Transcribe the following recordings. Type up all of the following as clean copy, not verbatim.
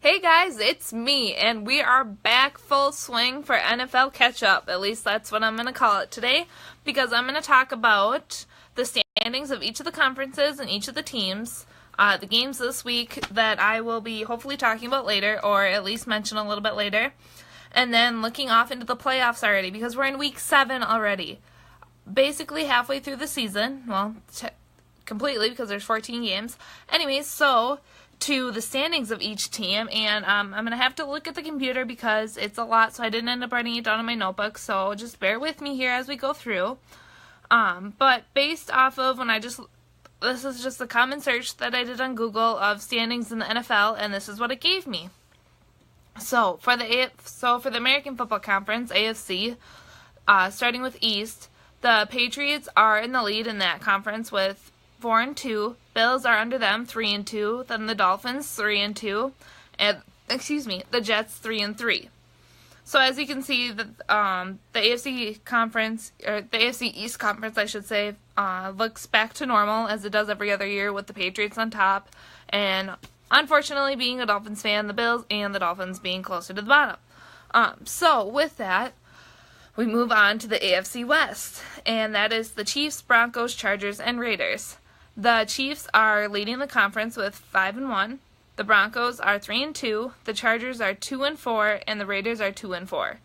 Hey guys, it's me, and we are back full swing for NFL catch-up. At least that's what I'm going to call it today, because I'm going to talk about the standings of each of the conferences and each of the teams, the games this week that I will be hopefully talking about later, or at least mention a little bit later, and then looking off into the playoffs already, because we're in week 7 already. Basically halfway through the season, well, completely, because there's 14 games. Anyways, so to the standings of each team, and I'm going to have to look at the computer because it's a lot, so I didn't end up writing it down in my notebook, so just bear with me here as we go through. But based off of this is just a common search that I did on Google of standings in the NFL, and this is what it gave me. So for the American Football Conference, AFC, starting with East, the Patriots are in the lead in that conference with 4-2. Bills are under them, 3-2. Then the Dolphins, 3-2, and the Jets, 3-3. So as you can see, the AFC conference, or the AFC East conference, I should say, looks back to normal as it does every other year with the Patriots on top, and unfortunately, being a Dolphins fan, the Bills and the Dolphins being closer to the bottom. So with that, we move on to the AFC West, and that is the Chiefs, Broncos, Chargers, and Raiders. The Chiefs are leading the conference with 5-1. The Broncos are 3-2. The Chargers are 2-4, and the Raiders are 2-4.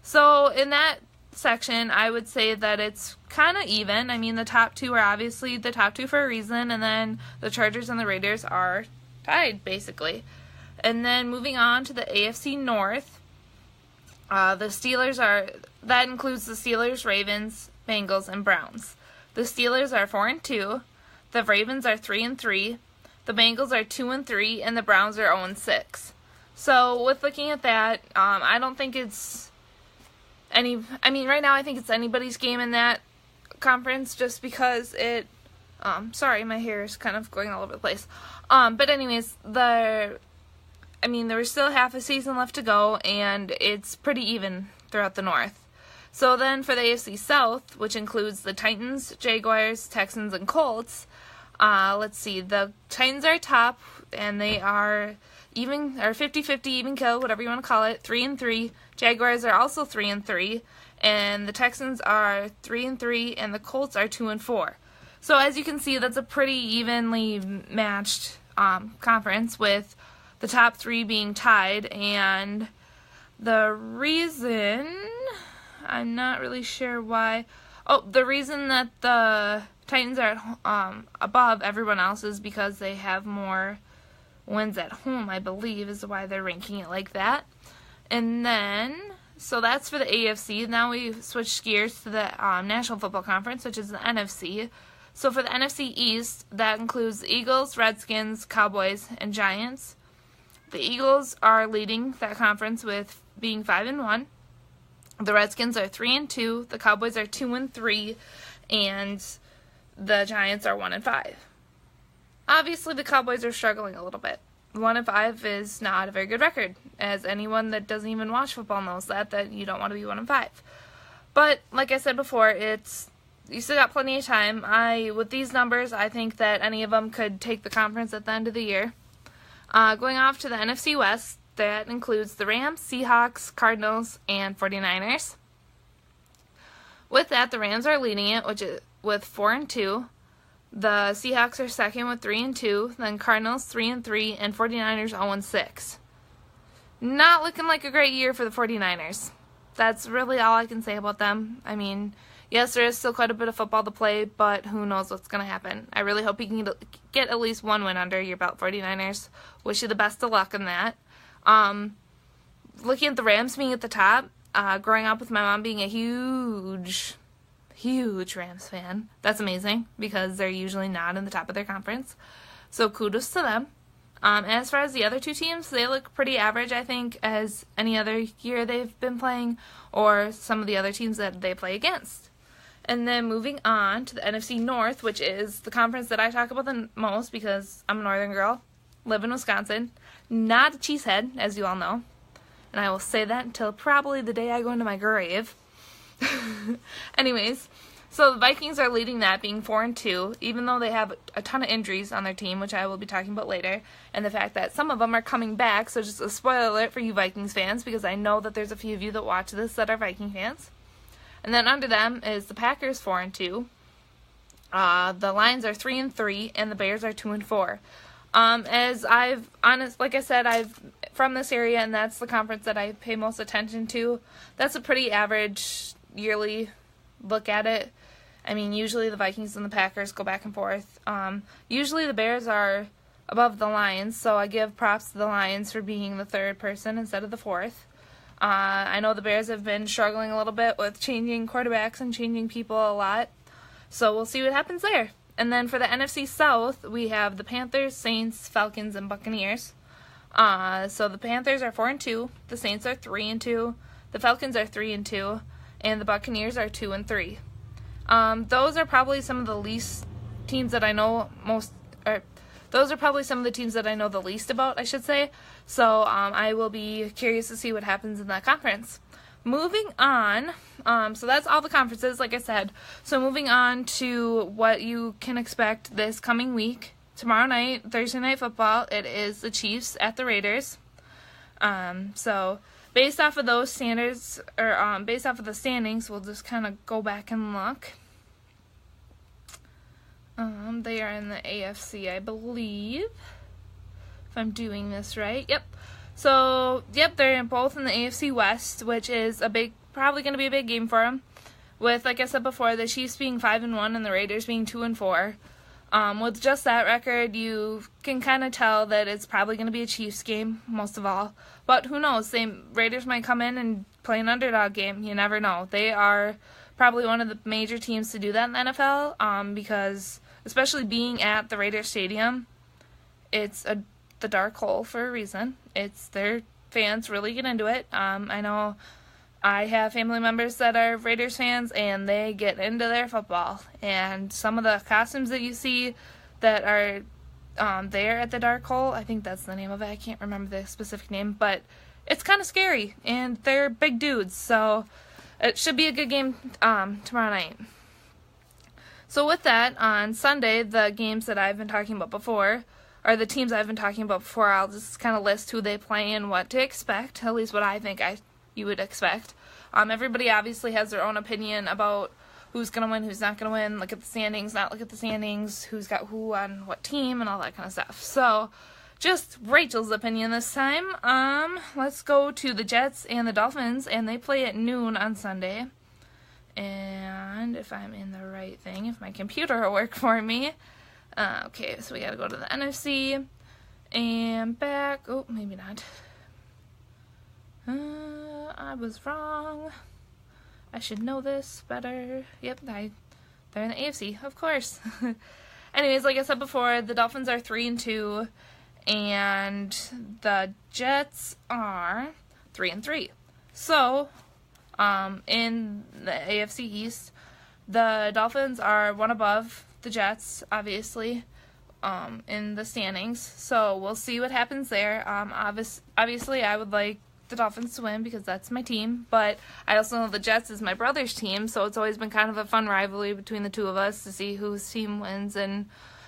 So in that section, I would say that it's kind of even. I mean, the top two are obviously the top two for a reason, and then the Chargers and the Raiders are tied, basically. And then moving on to the AFC North, that includes the Steelers, Ravens, Bengals, and Browns. The Steelers are 4-2. The Ravens are 3-3. The Bengals are 2-3, and the Browns are 0-6. So with looking at that, I don't think it's right now I think it's anybody's game in that conference, just because sorry, my hair is kind of going all over the place. But anyways, there was still half a season left to go, and it's pretty even throughout the North. So then for the AFC South, which includes the Titans, Jaguars, Texans, and Colts, let's see, the Titans are top, and they are 50-50, even kill, whatever you want to call it, 3-3. Jaguars are also 3-3, and the Texans are 3-3, and the Colts are 2-4. So as you can see, that's a pretty evenly matched conference, with the top three being tied, and the reason, I'm not really sure why. The reason that the Titans are above everyone else is because they have more wins at home, I believe, is why they're ranking it like that. And then, so that's for the AFC. Now we switch gears to the National Football Conference, which is the NFC. So for the NFC East, that includes the Eagles, Redskins, Cowboys, and Giants. The Eagles are leading that conference with being 5-1. The Redskins are 3-2. The Cowboys are 2-3, and the Giants are 1-5. Obviously, the Cowboys are struggling a little bit. 1-5 is not a very good record, as anyone that doesn't even watch football knows that you don't want to be 1-5. But like I said before, you still got plenty of time. With these numbers, I think that any of them could take the conference at the end of the year. Going off to the NFC West, that includes the Rams, Seahawks, Cardinals, and 49ers. With that, the Rams are leading it, with 4-2. The Seahawks are second with 3-2. Then Cardinals 3-3, and 49ers 0-6. Not looking like a great year for the 49ers. That's really all I can say about them. I mean, yes, there is still quite a bit of football to play, but who knows what's going to happen. I really hope you can get at least one win under your belt, 49ers. Wish you the best of luck in that. Looking at the Rams being at the top, growing up with my mom being a huge Rams fan, that's amazing, because they're usually not in the top of their conference. So kudos to them. As far as the other two teams, they look pretty average, I think, as any other year they've been playing, or some of the other teams that they play against. And then moving on to the NFC North, which is the conference that I talk about the most because I'm a northern girl, live in Wisconsin, not a cheesehead, as you all know. And I will say that until probably the day I go into my grave. Anyways, So the Vikings are leading that, being 4-2, even though they have a ton of injuries on their team, which I will be talking about later, and the fact that some of them are coming back. So just a spoiler alert for you Vikings fans, because I know that there's a few of you that watch this that are Viking fans. And then under them is the Packers 4-2. The Lions are 3-3, and the Bears are 2-4. Like I said, I've from this area, and that's the conference that I pay most attention to. That's a pretty average yearly look at it. I mean, usually the Vikings and the Packers go back and forth. Usually the Bears are above the Lions, so I give props to the Lions for being the third person instead of the fourth. I know the Bears have been struggling a little bit with changing quarterbacks and changing people a lot, so we'll see what happens there. And then for the NFC South, we have the Panthers, Saints, Falcons, and Buccaneers. So the Panthers are 4-2, the Saints are 3-2, the Falcons are 3-2, and the Buccaneers are 2-3. Those are probably some of the least teams that I know those are probably some of the teams that I know the least about, I should say. So I will be curious to see what happens in that conference. Moving on, so that's all the conferences, like I said. So moving on to what you can expect this coming week. Tomorrow night, Thursday Night Football, it is the Chiefs at the Raiders. So based off of those standards, or based off of the standings, we'll just kind of go back and look. They are in the AFC, I believe, if I'm doing this right. Yep. So, yep, they're both in the AFC West, which is probably going to be a big game for them. With, like I said before, the Chiefs being 5-1 and the Raiders being 2-4. With just that record, you can kind of tell that it's probably going to be a Chiefs game, most of all. But who knows? Raiders might come in and play an underdog game. You never know. They are probably one of the major teams to do that in the NFL, because especially being at the Raiders Stadium, it's the dark hole for a reason. It's their fans really get into it. I know I have family members that are Raiders fans, and they get into their football. And some of the costumes that you see that are there at the dark hole, I think that's the name of it. I can't remember the specific name, but it's kind of scary, and they're big dudes. So it should be a good game tomorrow night. So with that, on Sunday, the games that I've been talking about before, or the teams I've been talking about before, I'll just kind of list who they play and what to expect, at least what I think you would expect. Everybody obviously has their own opinion about who's going to win, who's not going to win, look at the standings, not look at the standings, who's got who on what team, and all that kind of stuff. So, just Rachel's opinion this time. Let's go to the Jets and the Dolphins, and they play at noon on Sunday. And if I'm in the right thing, if my computer will work for me. Okay, so we gotta go to the NFC and back. Oh, maybe not. I was wrong. I should know this better. Yep, they're in the AFC, of course. Anyways, like I said before, the Dolphins are 3-2, and the Jets are 3-3. So, in the AFC East, the Dolphins are one above the Jets, obviously, in the standings. So we'll see what happens there. Obviously, I would like the Dolphins to win because that's my team, but I also know the Jets is my brother's team, so it's always been kind of a fun rivalry between the two of us to see whose team wins and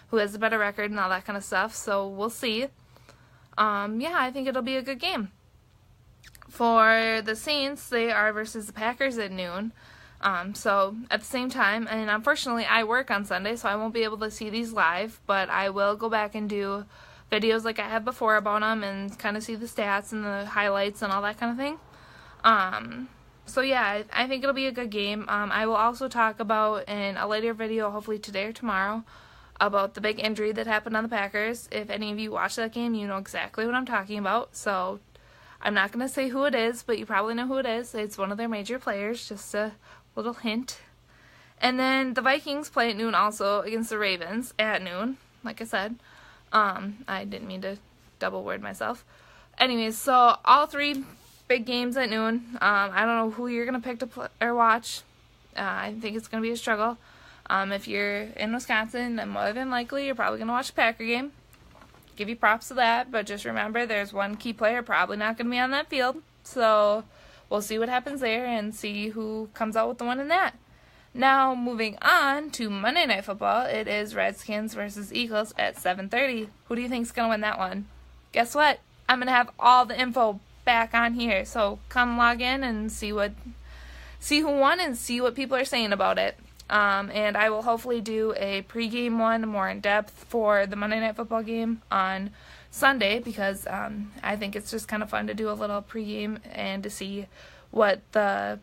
who has the better record and all that kind of stuff. So we'll see. I think it'll be a good game. For the Saints, they are versus the Packers at noon. So at the same time, and unfortunately I work on Sunday, so I won't be able to see these live, but I will go back and do videos like I have before about them and kind of see the stats and the highlights and all that kind of thing. So yeah, I think it'll be a good game. I will also talk about in a later video, hopefully today or tomorrow, about the big injury that happened on the Packers. If any of you watch that game, you know exactly what I'm talking about, so I'm not going to say who it is, but you probably know who it is. It's one of their major players, just a little hint. And then the Vikings play at noon also against the Ravens at noon, like I said. I didn't mean to double word myself. Anyways, so all three big games at noon. I don't know who you're going to pick to play or watch. I think it's going to be a struggle. If you're in Wisconsin, then more than likely you're probably going to watch the Packer game. Give you props to that, but just remember there's one key player probably not going to be on that field. So we'll see what happens there and see who comes out with the win in that. Now, moving on to Monday Night Football, it is Redskins versus Eagles at 7:30. Who do you think's going to win that one? Guess what? I'm going to have all the info back on here, so come log in and see who won and see what people are saying about it. And I will hopefully do a pregame one more in depth for the Monday Night Football game on Sunday, because I think it's just kind of fun to do a little pregame and to see what the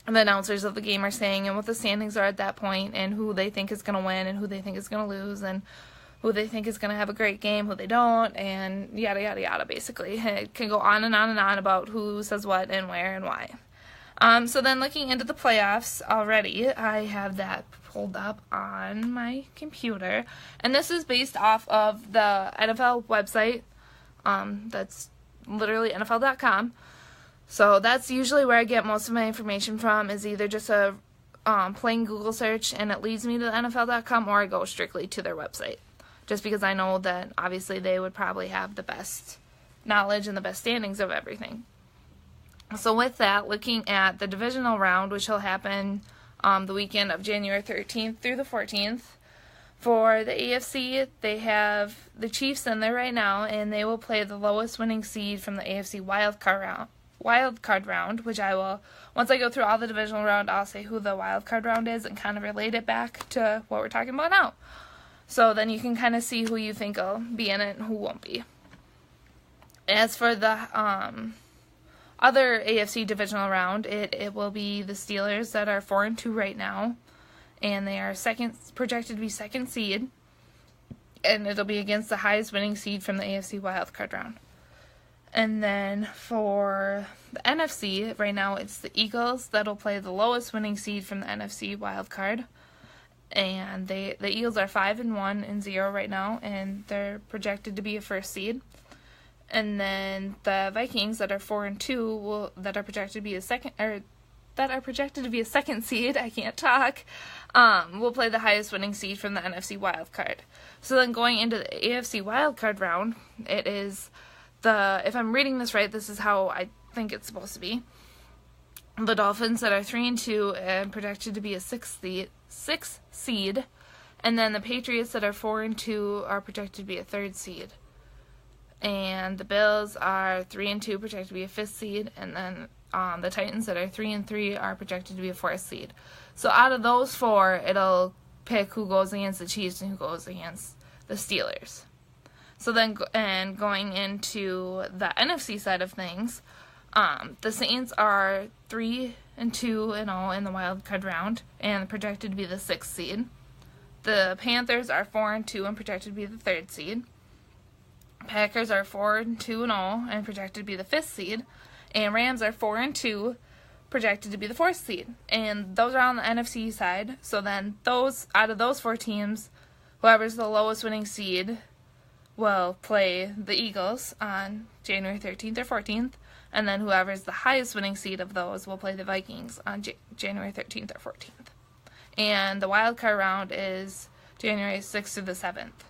announcers of the game are saying and what the standings are at that point and who they think is going to win and who they think is going to lose and who they think is going to have a great game, who they don't, and yada, yada, yada, basically. It can go on and on and on about who says what and where and why. So then looking into the playoffs already, I have that pulled up on my computer. And this is based off of the NFL website. That's literally NFL.com. So that's usually where I get most of my information from, is either just a plain Google search and it leads me to the NFL.com, or I go strictly to their website. Just because I know that obviously they would probably have the best knowledge and the best standings of everything. So with that, looking at the divisional round, which will happen the weekend of January 13th through the 14th, for the AFC, they have the Chiefs in there right now, and they will play the lowest winning seed from the AFC wild card round, which I will, once I go through all the divisional round, I'll say who the wild card round is and kind of relate it back to what we're talking about now. So then you can kind of see who you think will be in it and who won't be. As for the other AFC divisional round, it will be the Steelers that are 4-2 right now, and they are projected to be second seed, and it'll be against the highest winning seed from the AFC wildcard round. And then for the NFC, right now it's the Eagles that'll play the lowest winning seed from the NFC wildcard, and the Eagles are 5-1-0 right now, and they're projected to be a first seed. And then the Vikings that are 4-2 that are projected to be a second seed. I can't talk. Will play the highest winning seed from the NFC wildcard. So then going into the AFC wildcard round, it is if I'm reading this right, this is how I think it's supposed to be. The Dolphins that are 3-2 and projected to be a sixth seed, and then the Patriots that are 4-2 are projected to be a third seed. And the Bills are 3-2, projected to be a fifth seed, and then the Titans that are 3-3 are projected to be a fourth seed. So out of those four, it'll pick who goes against the Chiefs and who goes against the Steelers. So then, and going into the NFC side of things, the Saints are 3-2 in the wild card round and projected to be the sixth seed. The Panthers are 4-2 and projected to be the third seed. Packers are 4-2-0 and projected to be the fifth seed, and Rams are 4-2, projected to be the fourth seed. And those are on the NFC side. So then out of those four teams, whoever's the lowest winning seed will play the Eagles on January 13th or 14th, and then whoever's the highest winning seed of those will play the Vikings on January 13th or 14th. And the wild card round is January 6th through the 7th.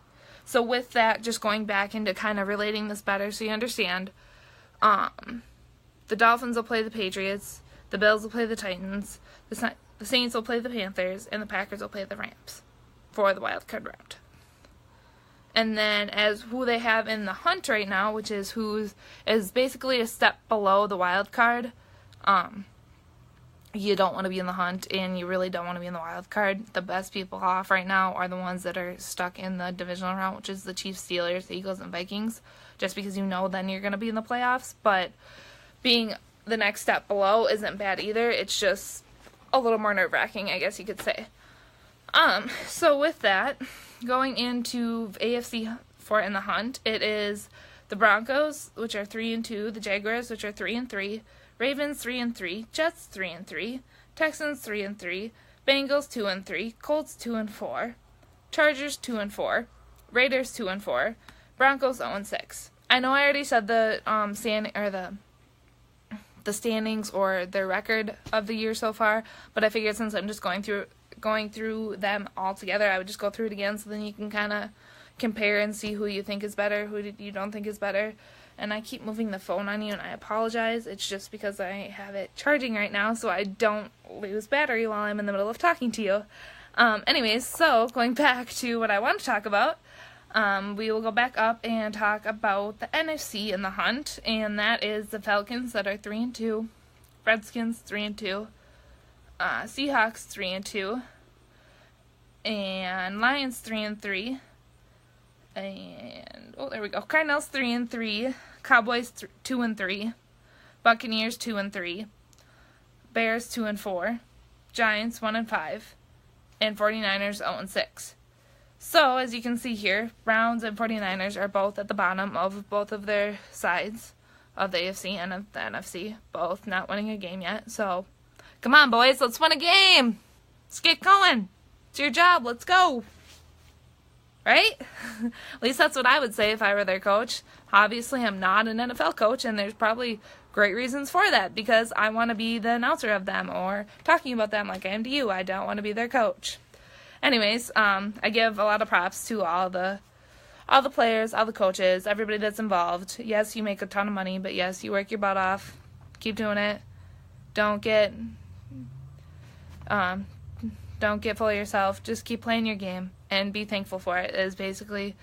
So with that, just going back into kind of relating this better so you understand, the Dolphins will play the Patriots, the Bills will play the Titans, the Saints will play the Panthers, and the Packers will play the Rams for the wild card round. And then as who they have in the hunt right now, which is who is basically a step below the wild card, you don't want to be in the hunt, and you really don't want to be in the wild card. The best people off right now are the ones that are stuck in the divisional round, which is the Chiefs, Steelers, the Eagles, and Vikings, just because you know then you're going to be in the playoffs. But being the next step below isn't bad either. It's just a little more nerve-wracking, I guess you could say. So with that, going into AFC for in the hunt, it is the Broncos, which are 3-2, the Jaguars, which are 3-3, Ravens 3-3, Jets 3-3, Texans 3-3, Bengals 2-3, Colts 2-4, Chargers 2-4, Raiders 2-4, Broncos 0-6. I know I already said the standings or their record of the year so far, but I figured since I'm just going through them all together, I would just go through it again so then you can kind of compare and see who you think is better, who you don't think is better. and I keep moving the phone on you, and I apologize. It's just because I have it charging right now, so I don't lose battery while I'm in the middle of talking to you. Anyways, so going back to what I want to talk about, we will go back up and talk about the NFC in the hunt, and that is the Falcons that are 3-2, Redskins 3-2, Seahawks 3-2, and Lions 3-3, and there we go. Cardinals 3-3, Cowboys 2-3, Buccaneers 2-3, Bears 2-4, Giants 1-5, and 49ers 0-6. So, as you can see here, Browns and 49ers are both at the bottom of both of their sides of the AFC and of the NFC, both not winning a game yet. So, come on, boys, let's win a game. Let's get going. It's your job. Let's go. Right? At least that's what I would say if I were their coach. Obviously, I'm not an NFL coach, and there's probably great reasons for that, because I want to be the announcer of them or talking about them like I am to you. I don't want to be their coach. Anyways, I give a lot of props to all the players, all the coaches, everybody that's involved. Yes, you make a ton of money, but yes, you work your butt off. Keep doing it. Don't get full of yourself. Just keep playing your game and be thankful for it is basically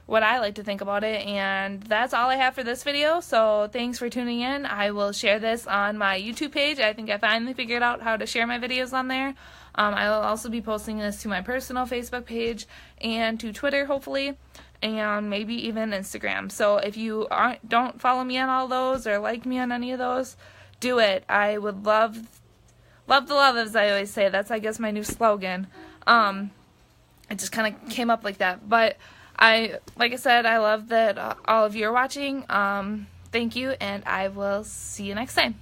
what I like to think about it. And that's all I have for this video. So thanks for tuning in. I will share this on my YouTube page. I think I finally figured out how to share my videos on there. I will also be posting this to my personal Facebook page and to Twitter, hopefully, and maybe even Instagram. So if you don't follow me on all those or like me on any of those, do it. I would love the love, as I always say. That's, I guess, my new slogan. It just kind of came up like that. But like I said, I love that all of you are watching. Thank you, and I will see you next time.